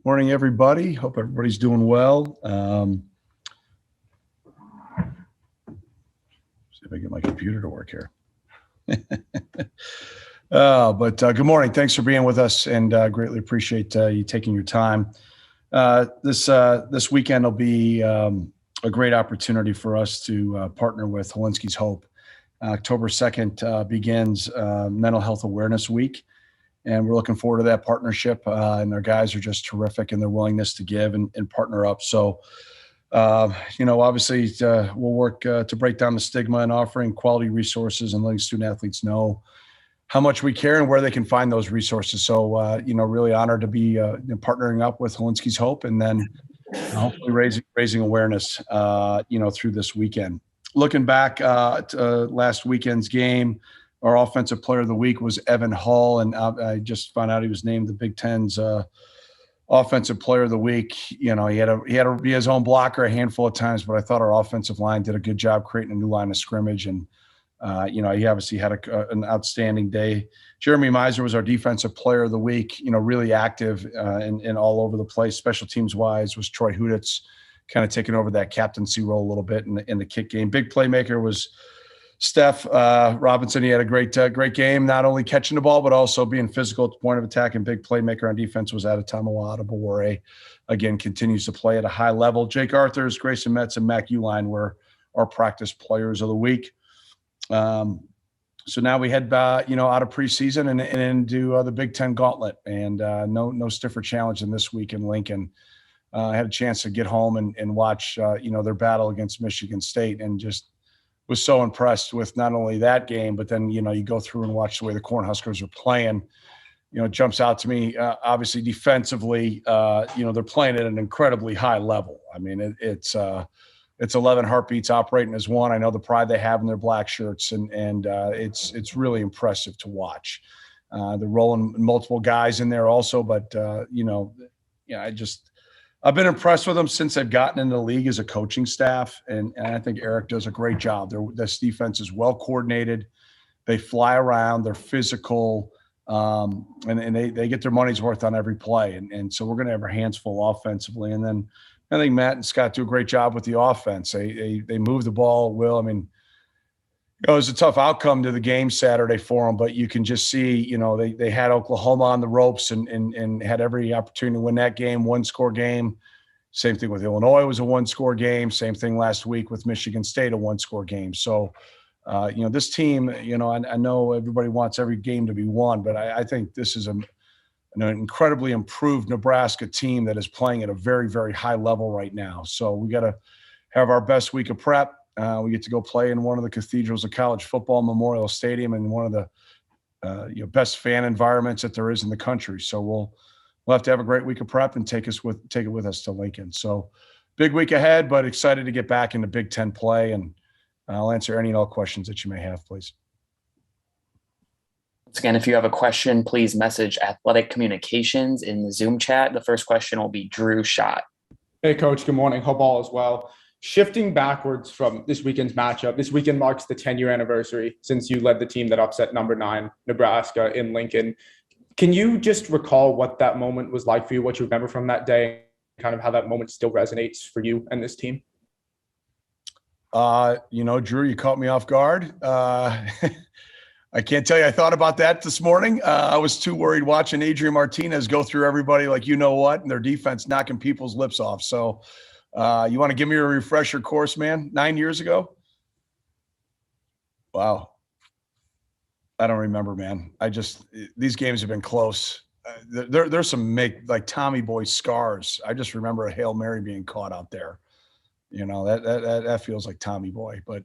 Morning, everybody. Hope everybody's doing well. See if I get my computer to work here. But good morning. Thanks for being with us, and greatly appreciate you taking your time. This weekend will be a great opportunity for us to partner with Helinski's Hope. October 2nd begins Mental Health Awareness Week. And we're looking forward to that partnership. And their guys are just terrific in their willingness to give and partner up. So, obviously we'll work to break down the stigma and offering quality resources and letting student athletes know how much we care and where they can find those resources. So, really honored to be partnering up with Helinski's Hope, and then hopefully raising awareness, through this weekend. Looking back to last weekend's game, our offensive player of the week was Evan Hall, and I just found out he was named the Big Ten's offensive player of the week. He had to be his own blocker a handful of times, but I thought our offensive line did a good job creating a new line of scrimmage, and he obviously had an outstanding day. Jeremy Miser was our defensive player of the week. Really active and all over the place. Special teams wise was Troy Huditz, kind of taking over that captaincy role a little bit in the kick game. Big playmaker was Steph Robinson. He had a great game, not only catching the ball, but also being physical at the point of attack, and big playmaker on defense was Adetomiwa Adebawore. Again, continues to play at a high level. Jake Arthurs, Grayson Metz, and Mac Uline were our practice players of the week. So now we head out of preseason and into the Big Ten gauntlet, and no stiffer challenge than this week in Lincoln. I had a chance to get home and watch their battle against Michigan State, and just was so impressed with not only that game, but then, you go through and watch the way the Cornhuskers are playing. It jumps out to me, obviously defensively, they're playing at an incredibly high level. I mean, it's 11 heartbeats operating as one. I know the pride they have in their black shirts, and it's really impressive to watch. They're rolling multiple guys in there also, but I've been impressed with them since they've gotten into the league as a coaching staff, and I think Eric does a great job. This defense is well coordinated. They fly around. They're physical, and they get their money's worth on every play. And so we're going to have our hands full offensively. And then I think Matt and Scott do a great job with the offense. They move the ball at will. I mean, it was a tough outcome to the game Saturday for them, but you can just see, they had Oklahoma on the ropes and had every opportunity to win that game, one-score game. Same thing with Illinois was a one-score game. Same thing last week with Michigan State, a one-score game. So, this team, I know everybody wants every game to be won, but I think this is an incredibly improved Nebraska team that is playing at a very, very high level right now. So we got to have our best week of prep. We get to go play in one of the cathedrals of college football, Memorial Stadium, and one of the best fan environments that there is in the country. So we'll have to have a great week of prep and take it with us to Lincoln. So big week ahead, but excited to get back into Big Ten play, and I'll answer any and all questions that you may have, please. Once again, if you have a question, please message Athletic Communications in the Zoom chat. The first question will be Drew Schott. Hey, Coach. Good morning. Hope all is well. Shifting backwards from this weekend's matchup, this weekend marks the 10-year anniversary since you led the team that upset number 9 Nebraska in Lincoln. Can you just recall what that moment was like for you, what you remember from that day, kind of how that moment still resonates for you and this team? Drew, you caught me off guard. I can't tell you I thought about that this morning. I was too worried watching Adrian Martinez go through everybody like and their defense knocking people's lips off. So you want to give me a refresher course, man? 9 years ago? Wow. I don't remember, man. These games have been close. There's some Tommy Boy scars. I just remember a Hail Mary being caught out there. That feels like Tommy Boy, but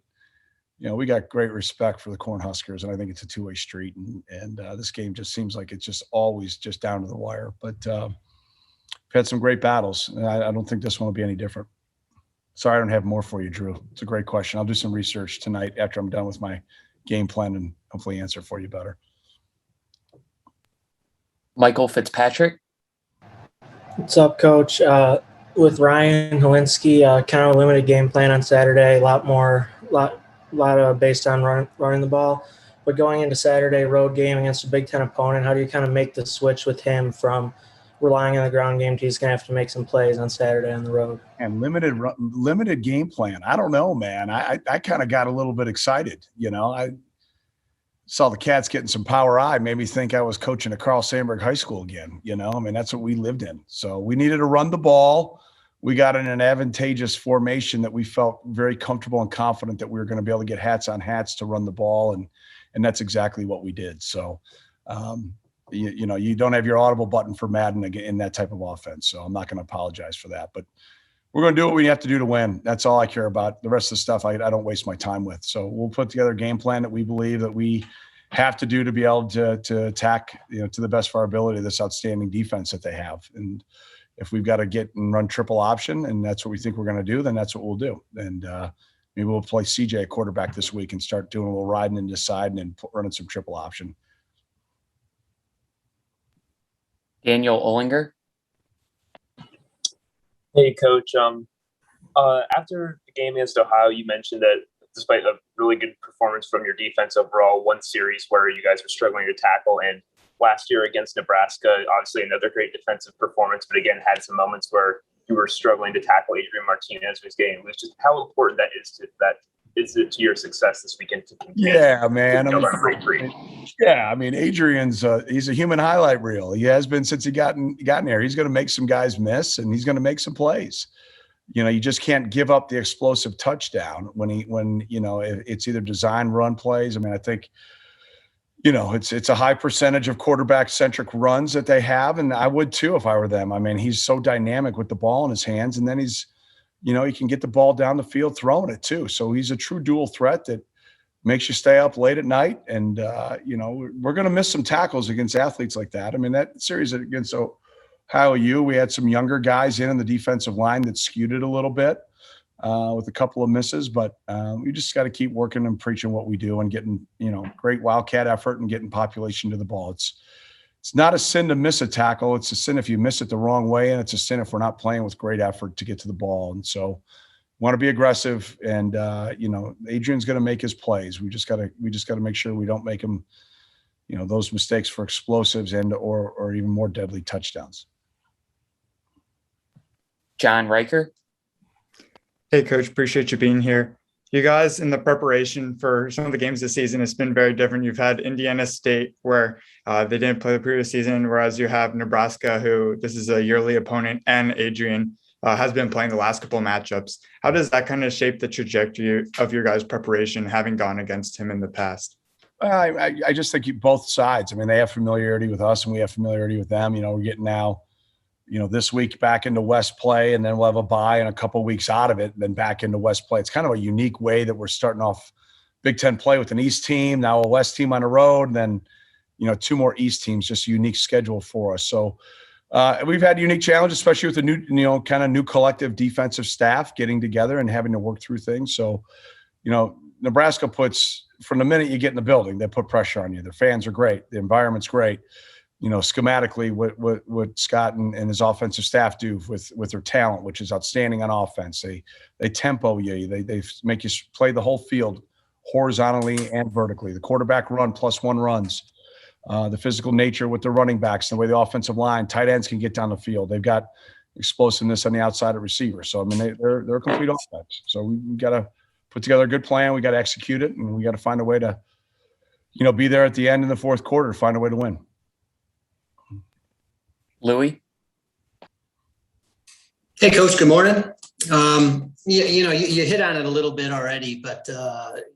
we got great respect for the Cornhuskers, and I think it's a two-way street. And this game just seems like it's just always just down to the wire. But we've had some great battles, and I don't think this one will be any different. Sorry, I don't have more for you, Drew. It's a great question. I'll do some research tonight after I'm done with my game plan and hopefully answer for you better. Michael Fitzpatrick. What's up, Coach? With Ryan Helinski, kind of a limited game plan on Saturday, a lot of based on running the ball. But going into Saturday road game against a Big Ten opponent, how do you kind of make the switch with him from relying on the ground game. He's going to have to make some plays on Saturday on the road. And limited game plan. I don't know, man. I kind of got a little bit excited. I saw the Cats getting some power I, made me think I was coaching at Carl Sandburg High School again. That's what we lived in. So we needed to run the ball. We got in an advantageous formation that we felt very comfortable and confident that we were going to be able to get hats on hats to run the ball. And that's exactly what we did. So, you don't have your audible button for Madden in that type of offense. So I'm not going to apologize for that, but we're going to do what we have to do to win. That's all I care about. The rest of the stuff I don't waste my time with. So we'll put together a game plan that we believe that we have to do to be able to attack, to the best of our ability, this outstanding defense that they have. And if we've got to get and run triple option and that's what we think we're going to do, then that's what we'll do. And maybe we'll play CJ at quarterback this week and start doing a little riding and deciding and running some triple option. Daniel Ollinger. Hey, Coach. After the game against Ohio, you mentioned that despite a really good performance from your defense overall, one series where you guys were struggling to tackle, and last year against Nebraska, obviously another great defensive performance, but again, had some moments where you were struggling to tackle Adrian Martinez, who's getting loose. Just how important that is to your success this weekend? Yeah, man. Adrian's he's a human highlight reel. He has been since he gotten there. He's going to make some guys miss, and he's going to make some plays. You just can't give up the explosive touchdown when it's either design run plays. I think, it's a high percentage of quarterback centric runs that they have. And I would too, if I were them. He's so dynamic with the ball in his hands, and then he's, he can get the ball down the field throwing it too. So he's a true dual threat that makes you stay up late at night. And, we're going to miss some tackles against athletes like that. That series against Ohio U, we had some younger guys in the defensive line that skewed it a little bit with a couple of misses. But we just got to keep working and preaching what we do and getting, great Wildcat effort and getting population to the ball. It's not a sin to miss a tackle. It's a sin if you miss it the wrong way, and it's a sin if we're not playing with great effort to get to the ball. And so want to be aggressive, and Adrian's going to make his plays. We just got to make sure we don't make him, those mistakes for explosives and or even more deadly touchdowns. John Riker. Hey, Coach, appreciate you being here. You guys, in the preparation for some of the games this season, it's been very different. You've had Indiana State, where they didn't play the previous season, whereas you have Nebraska, who this is a yearly opponent, and Adrian has been playing the last couple of matchups. How does that kind of shape the trajectory of your guys' preparation, having gone against him in the past? I just think both sides. They have familiarity with us, and we have familiarity with them. We're getting now, this week back into West play, and then we'll have a bye and a couple of weeks out of it, and then back into West play. It's kind of a unique way that we're starting off Big Ten play with an East team, now a West team on the road, and then, two more East teams, just a unique schedule for us. So we've had unique challenges, especially with the new, kind of new collective defensive staff getting together and having to work through things. So, Nebraska puts, from the minute you get in the building, they put pressure on you. Their fans are great. The environment's great. Schematically, what Scott and his offensive staff do with their talent, which is outstanding on offense. They tempo you. They make you play the whole field horizontally and vertically. The quarterback run +1 runs. The physical nature with the running backs, the way the offensive line, tight ends can get down the field. They've got explosiveness on the outside of receiver. So they're a complete offense. So we got to put together a good plan. We got to execute it, and we got to find a way to, be there at the end in the fourth quarter to find a way to win. Louis. Hey, Coach. Good morning. You hit on it a little bit already, but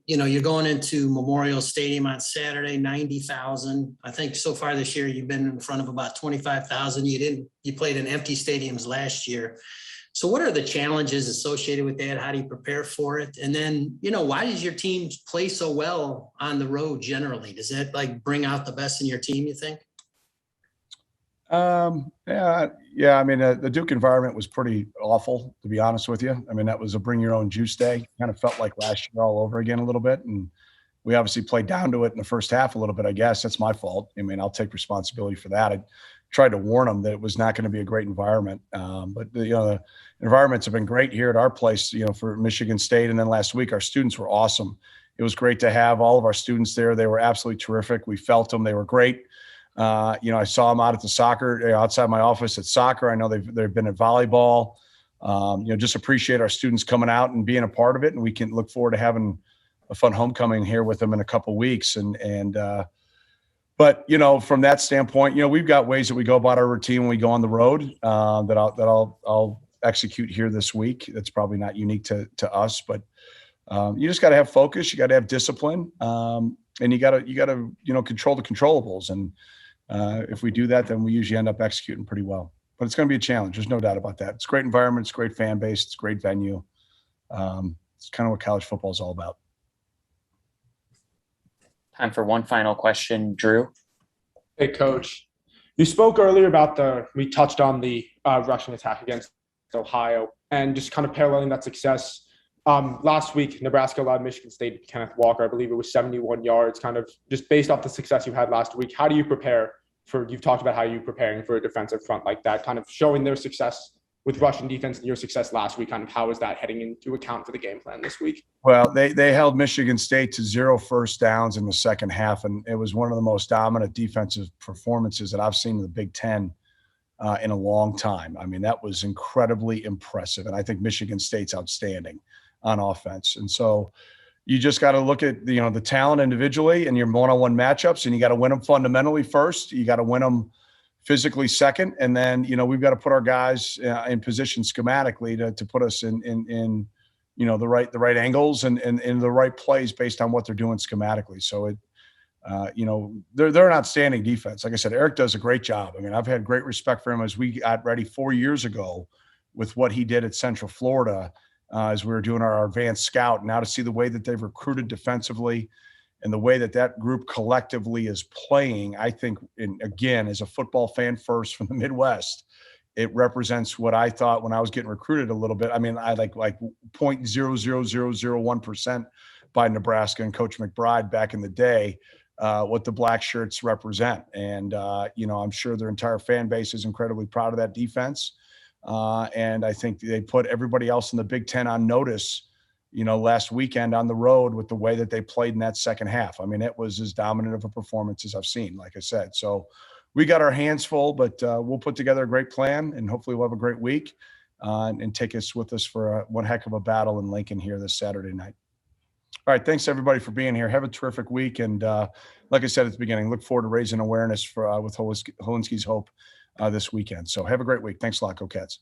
you're going into Memorial Stadium on Saturday, 90,000. I think so far this year you've been in front of about 25,000. You played in empty stadiums last year. So what are the challenges associated with that? How do you prepare for it? And then, why does your team play so well on the road generally? Does that bring out the best in your team, you think? The Duke environment was pretty awful, to be honest with you. That was a bring your own juice day. Kind of felt like last year all over again a little bit. And we obviously played down to it in the first half a little bit, I guess. That's my fault. I'll take responsibility for that. I tried to warn them that it was not going to be a great environment. But the environments have been great here at our place, for Michigan State. And then last week, our students were awesome. It was great to have all of our students there. They were absolutely terrific. We felt them. They were great. I saw them out at the soccer, outside my office at soccer. I know they've been at volleyball. Just appreciate our students coming out and being a part of it. And we can look forward to having a fun homecoming here with them in a couple of weeks. But from that standpoint, we've got ways that we go about our routine when we go on the road that I'll execute here this week. That's probably not unique to us, but you just got to have focus. You got to have discipline, and you got to control the controllables. And if we do that, then we usually end up executing pretty well. But it's going to be a challenge. There's no doubt about that. It's a great environment. It's a great fan base. It's a great venue. It's kind of what college football is all about. Time for one final question, Drew. Hey, Coach. You spoke earlier about we touched on the rushing attack against Ohio and just kind of paralleling that success. Last week, Nebraska allowed Michigan State Kenneth Walker. I believe it was 71 yards, kind of just based off the success you had last week. How do you prepare you've talked about how you're preparing for a defensive front like that, kind of showing their success with rushing defense and your success last week, kind of how is that heading into account for the game plan this week? Well, they held Michigan State to 0 first downs in the second half, and it was one of the most dominant defensive performances that I've seen in the Big Ten in a long time. I mean, that was incredibly impressive, and I think Michigan State's outstanding on offense. And so you just got to look at the talent individually and your one-on-one matchups, and you got to win them fundamentally first. You got to win them physically second, and then we've got to put our guys in position schematically to put us in the right angles and in the right plays based on what they're doing schematically. So they're an outstanding defense. Like I said, Eric does a great job. I mean, I've had great respect for him as we got ready 4 years ago with what he did at Central Florida as we were doing our advanced scout. Now to see the way that they've recruited defensively and the way that group collectively is playing, I think, again, as a football fan first from the Midwest, it represents what I thought when I was getting recruited a little bit. I mean, I like 0.00001% by Nebraska and Coach McBride back in the day, what the black shirts represent. And, I'm sure their entire fan base is incredibly proud of that defense. And I think they put everybody else in the Big Ten on notice, last weekend on the road with the way that they played in that second half. I mean, it was as dominant of a performance as I've seen, like I said. So we got our hands full, but we'll put together a great plan, and hopefully we'll have a great week and take us with us for one heck of a battle in Lincoln here this Saturday night. All right. Thanks, everybody, for being here. Have a terrific week. And like I said at the beginning, look forward to raising awareness for with Holinski's Hope this weekend. So have a great week. Thanks a lot. Go Cats.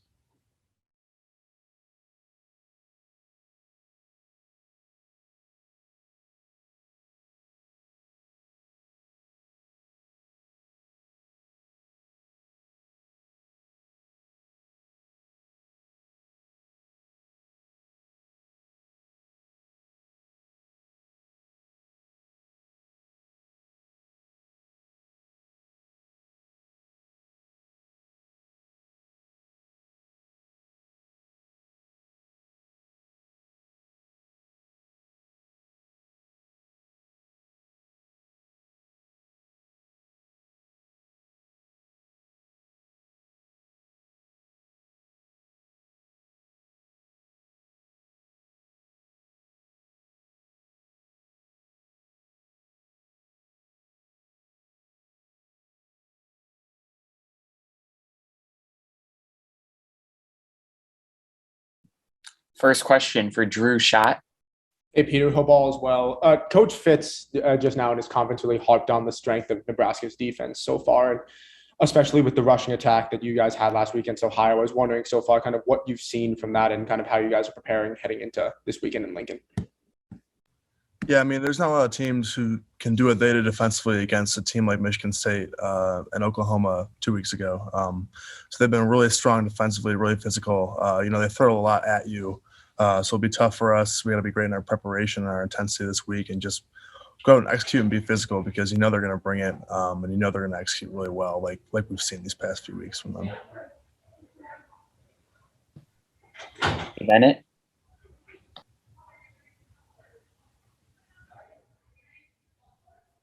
First question for Drew Schott. Hey, Peter, hope all is well. Coach Fitz just now in his conference really harped on the strength of Nebraska's defense so far, and especially with the rushing attack that you guys had last week against Ohio. I was wondering so far kind of what you've seen from that and kind of how you guys are preparing heading into this weekend in Lincoln. Yeah, I mean, there's not a lot of teams who can do what they did defensively against a team like Michigan State and Oklahoma 2 weeks ago. So they've been really strong defensively, really physical. They throw a lot at you. So it'll be tough for us. We got to be great in our preparation and our intensity this week and just go out and execute and be physical because they're going to bring it and they're going to execute really well like we've seen these past few weeks from them. Bennett.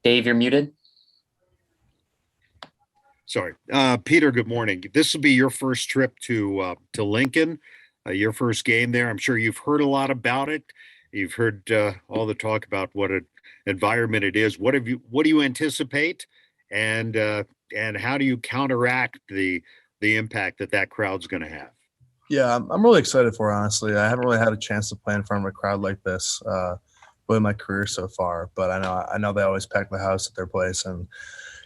Dave, you're muted. Sorry. Peter, good morning. This will be your first trip to Lincoln, your first game there. I'm sure you've heard a lot about it. You've heard all the talk about what an environment it is. What do you anticipate? And and how do you counteract the impact that crowd's going to have? Yeah, I'm really excited for it, honestly. I haven't really had a chance to play in front of a crowd like this in my career so far, but I know they always pack the house at their place, and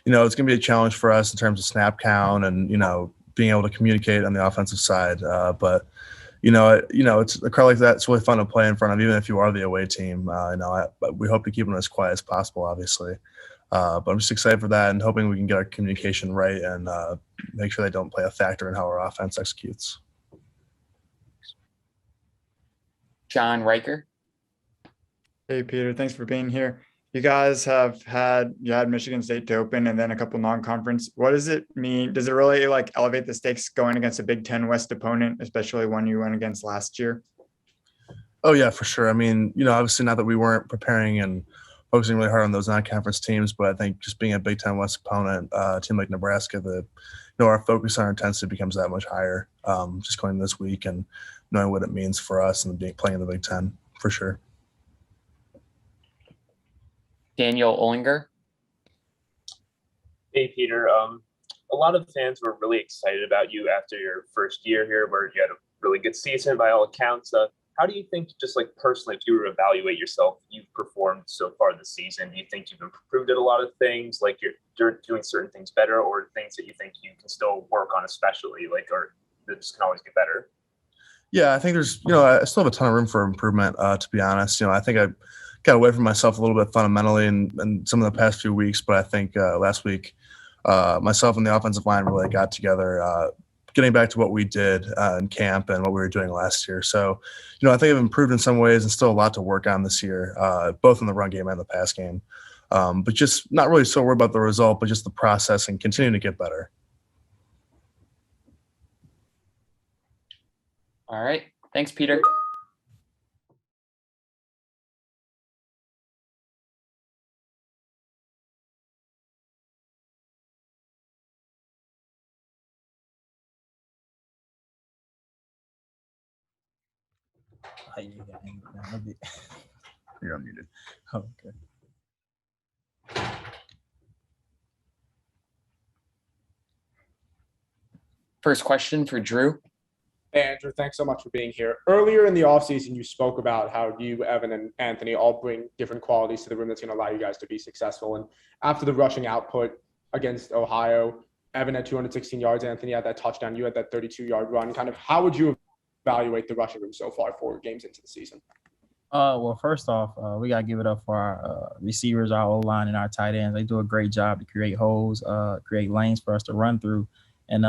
it's going to be a challenge for us in terms of snap count and being able to communicate on the offensive side. But it's a crowd like that. It's really fun to play in front of, even if you are the away team. But we hope to keep them as quiet as possible, obviously. But I'm just excited for that and hoping we can get our communication right and make sure they don't play a factor in how our offense executes. John Riker. Hey, Peter, thanks for being here. You guys had Michigan State to open and then a couple non-conference. What does it mean? Does it really elevate the stakes going against a Big Ten West opponent, especially one you went against last year? Oh yeah, for sure. I mean, obviously not that we weren't preparing and focusing really hard on those non-conference teams, but I think just being a Big Ten West opponent, a team like Nebraska, our focus on our intensity becomes that much higher. Just going this week and knowing what it means for us and playing in the Big Ten, for sure. Daniel Olinger. Hey, Peter. A lot of fans were really excited about you after your first year here, where you had a really good season by all accounts. How do you think, just personally, if you were to evaluate yourself, you've performed so far this season? Do you think you've improved at a lot of things, like you're doing certain things better, or things that you think you can still work on, especially, or that just can always get better? Yeah, I think there's, I still have a ton of room for improvement, to be honest. I think I got away from myself a little bit fundamentally in some of the past few weeks, but I think last week myself and the offensive line really got together, getting back to what we did in camp and what we were doing last year. So, I think I've improved in some ways and still a lot to work on this year, both in the run game and the pass game. But just not really so worried about the result, but just the process and continuing to get better. All right. Thanks, Peter. You're unmuted. Oh, okay. First question for Drew. Hey, Andrew, thanks so much for being here. Earlier in the offseason, you spoke about how you, Evan, and Anthony all bring different qualities to the room that's going to allow you guys to be successful. And after the rushing output against Ohio, Evan had 216 yards, Anthony had that touchdown, you had that 32-yard run. Kind of how would you evaluate the rushing room so far 4 games into the season? Well, first off, we got to give it up for our receivers, our O-line, and our tight ends. They do a great job to create holes, create lanes for us to run through. And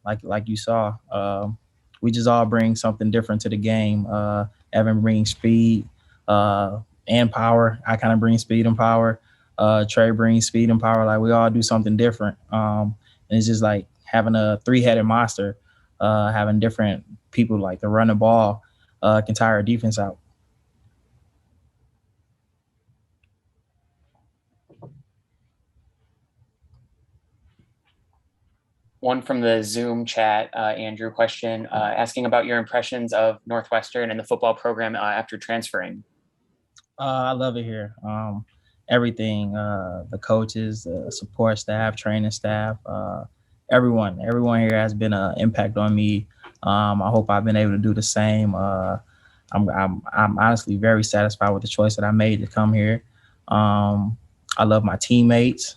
like you saw, we just all bring something different to the game. Evan brings speed and power. I kind of bring speed and power. Trey brings speed and power. We all do something different. And it's just like having a 3-headed monster, having different people to run the ball can tire our defense out. One from the Zoom chat, Andrew, question asking about your impressions of Northwestern and the football program after transferring. I love it here. Everything, the coaches, the support staff, training staff, everyone here has been an impact on me. I hope I've been able to do the same. I'm honestly very satisfied with the choice that I made to come here. I love my teammates.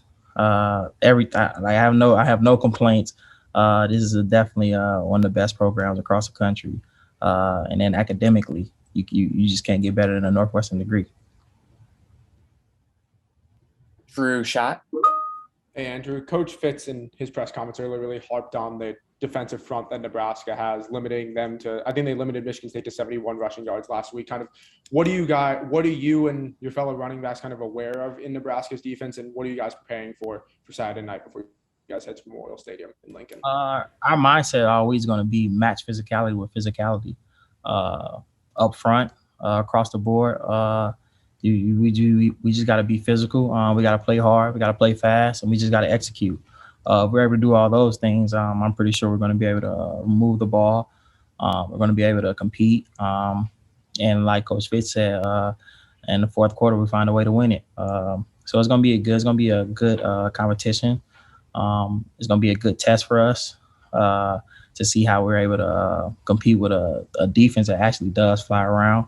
Everything. I have no complaints. This is definitely one of the best programs across the country. And then academically, you just can't get better than a Northwestern degree. Drew Schott. Hey, Andrew, Coach Fitz in his press comments earlier really harped on the defensive front that Nebraska has, limiting them to, I think they limited Michigan State to 71 rushing yards last week. Kind of, what are you and your fellow running backs kind of aware of in Nebraska's defense, and what are you guys preparing for Saturday night before you guys head to Memorial Stadium in Lincoln? Our mindset always going to be match physicality with physicality, up front, across the board. We just got to be physical. We got to play hard. We got to play fast, and we just got to execute. If we're able to do all those things, I'm pretty sure we're going to be able to move the ball. We're going to be able to compete. And like Coach Fitz said, in the fourth quarter, we find a way to win it. So it's going to be a good competition. It's going to be a good test for us to see how we're able to compete with a defense that actually does fly around,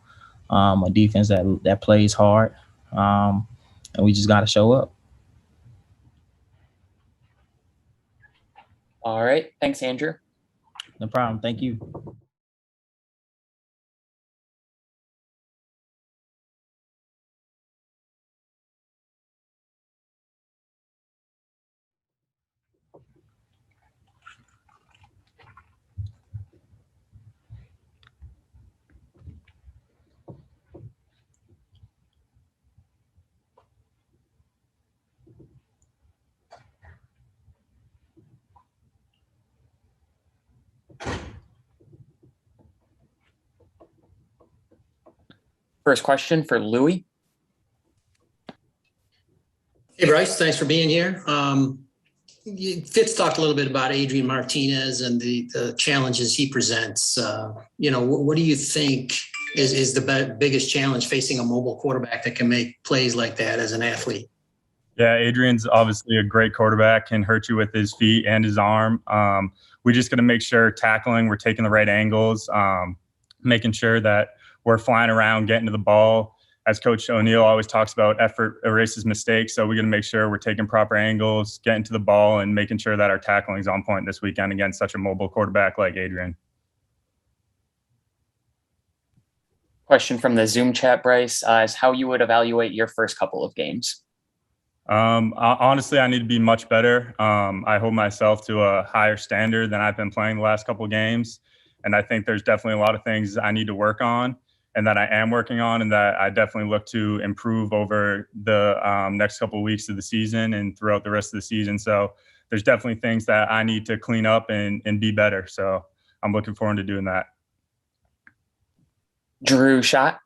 a defense that plays hard, and we just got to show up. All right. Thanks, Andrew. No problem. Thank you. First question for Louis. Hey, Bryce, thanks for being here. Fitz talked a little bit about Adrian Martinez and the challenges he presents. What do you think is the biggest challenge facing a mobile quarterback that can make plays like that as an athlete? Yeah, Adrian's obviously a great quarterback, can hurt you with his feet and his arm. We just got to make sure tackling, we're taking the right angles, making sure that we're flying around, getting to the ball. As Coach O'Neill always talks about, effort erases mistakes. So we're going to make sure we're taking proper angles, getting to the ball, and making sure that our tackling is on point this weekend against such a mobile quarterback like Adrian. Question from the Zoom chat, Bryce, is how you would evaluate your first couple of games. Honestly, I need to be much better. I hold myself to a higher standard than I've been playing the last couple of games. And I think there's definitely a lot of things I need to work on and that I am working on and that I definitely look to improve over the next couple of weeks of the season and throughout the rest of the season. So there's definitely things that I need to clean up and be better. So I'm looking forward to doing that. Drew Schott.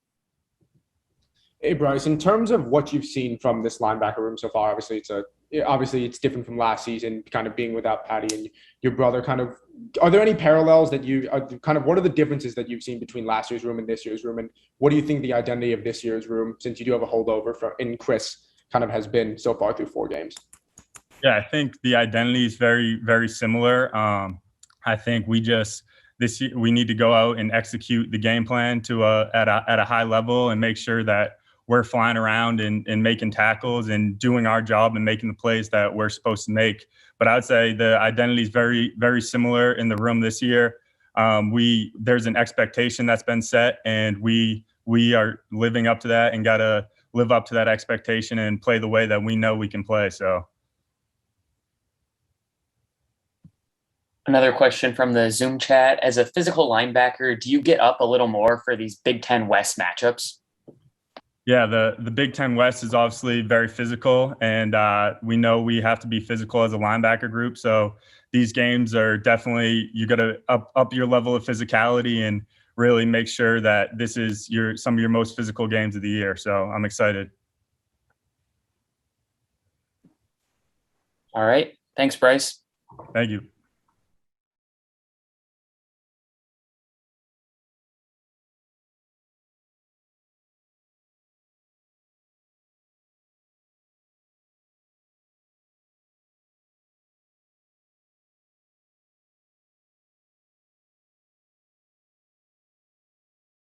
Hey, Bryce, in terms of what you've seen from this linebacker room so far, obviously it's different from last season, kind of being without Patty and your brother. Kind of, are there any parallels that what are the differences that you've seen between last year's room and this year's room? And what do you think the identity of this year's room, since you do have a holdover in Chris, kind of has been so far through 4 games? Yeah, I think the identity is very, very similar. I think this year we need to go out and execute the game plan at a high level and make sure that we're flying around and making tackles and doing our job and making the plays that we're supposed to make. But I would say the identity is very, very similar in the room this year. There's an expectation that's been set, and we are living up to that and got to live up to that expectation and play the way that we know we can play. So. Another question from the Zoom chat. As a physical linebacker, do you get up a little more for these Big Ten West matchups? Yeah, the Big Ten West is obviously very physical, and we know we have to be physical as a linebacker group. So these games are definitely, you got to up your level of physicality and really make sure that this is some of your most physical games of the year. So I'm excited. All right. Thanks, Bryce. Thank you.